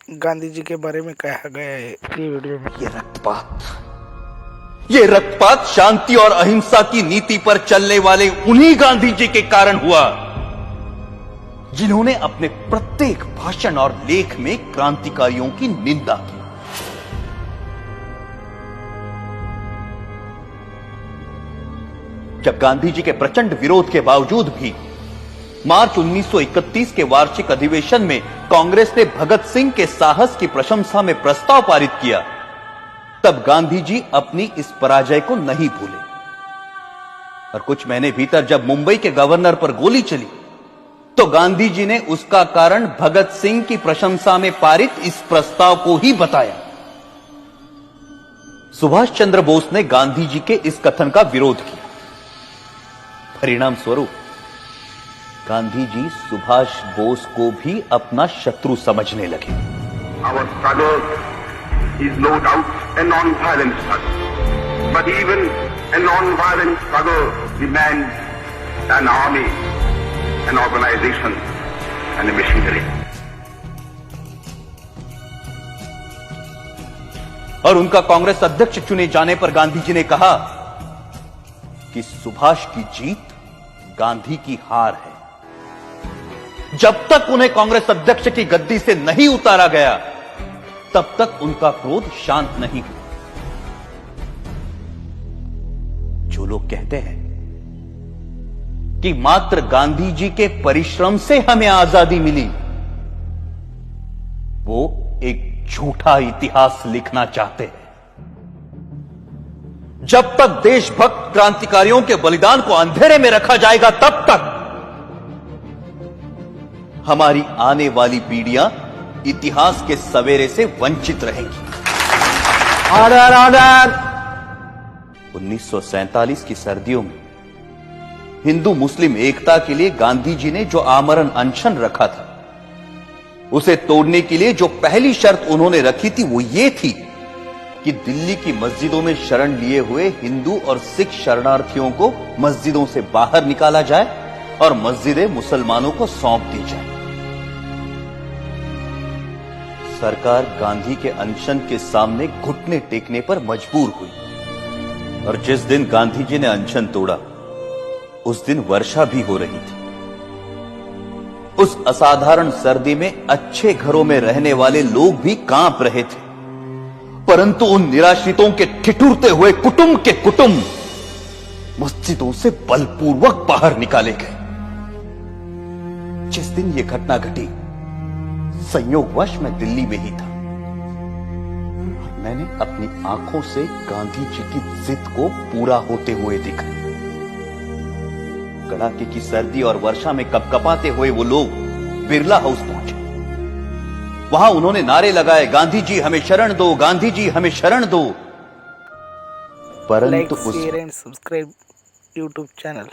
गांधी जी के बारे में कहा गया है ये वीडियो में। ये रक्तपात शांति और अहिंसा की नीति पर चलने वाले उन्हीं गांधी जी के कारण हुआ जिन्होंने अपने प्रत्येक भाषण और लेख में क्रांतिकारियों की निंदा की। जब गांधी जी के प्रचंड विरोध के बावजूद भी मार्च 1931 के वार्षिक अधिवेशन में कांग्रेस ने भगत सिंह के साहस की प्रशंसा में प्रस्ताव पारित किया, तब गांधी जी अपनी इस पराजय को नहीं भूले और कुछ महीने भीतर जब मुंबई के गवर्नर पर गोली चली तो गांधी जी ने उसका कारण भगत सिंह की प्रशंसा में पारित इस प्रस्ताव को ही बताया। सुभाष चंद्र बोस ने गांधी जी के इस कथन का विरोध किया। परिणाम स्वरूप गांधी जी सुभाष बोस को भी अपना शत्रु समझने लगे। Our struggle is no doubt a non-violent struggle, but even a non-violent struggle demands an army, an organization, and a machinery. और उनका कांग्रेस अध्यक्ष चुने जाने पर गांधी जी ने कहा कि सुभाष की जीत गांधी की हार है। जब तक उन्हें कांग्रेस अध्यक्ष की गद्दी से नहीं उतारा गया तब तक उनका क्रोध शांत नहीं हुआ। जो लोग कहते हैं कि मात्र गांधी जी के परिश्रम से हमें आजादी मिली, वो एक झूठा इतिहास लिखना चाहते हैं। जब तक देशभक्त क्रांतिकारियों के बलिदान को अंधेरे में रखा जाएगा तब तक हमारी आने वाली पीढ़ियां इतिहास के सवेरे से वंचित रहेंगी। Order order. 1947 की सर्दियों में हिंदू मुस्लिम एकता के लिए गांधी जी ने जो आमरण अनशन रखा था, उसे तोड़ने के लिए जो पहली शर्त उन्होंने रखी थी वो ये थी कि दिल्ली की मस्जिदों में शरण लिए हुए हिंदू और सिख शरणार्थियों को मस्जिदों से बाहर निकाला जाए और मस्जिदें मुसलमानों को सौंप दी जाए। सरकार गांधी के अनशन के सामने घुटने टेकने पर मजबूर हुई और जिस दिन गांधी जी ने अनशन तोड़ा उस दिन वर्षा भी हो रही थी। उस असाधारण सर्दी में अच्छे घरों में रहने वाले लोग भी कांप रहे थे, परंतु उन निराश्रितों के ठिठुरते हुए कुटुंब के कुटुंब मस्जिदों से बलपूर्वक बाहर निकाले गए। जिस दिन यह घटना घटी संयोगवश मैं दिल्ली में ही था। मैंने अपनी आंखों से गांधी जी की जिद को पूरा होते हुए देखा। कड़ाके की सर्दी और वर्षा में कपकपाते हुए वो लोग बिरला हाउस पहुंचे। वहां उन्होंने नारे लगाए, गांधी जी हमें शरण दो, गांधी जी हमें शरण दो। परंतु like, share and subscribe YouTube channel.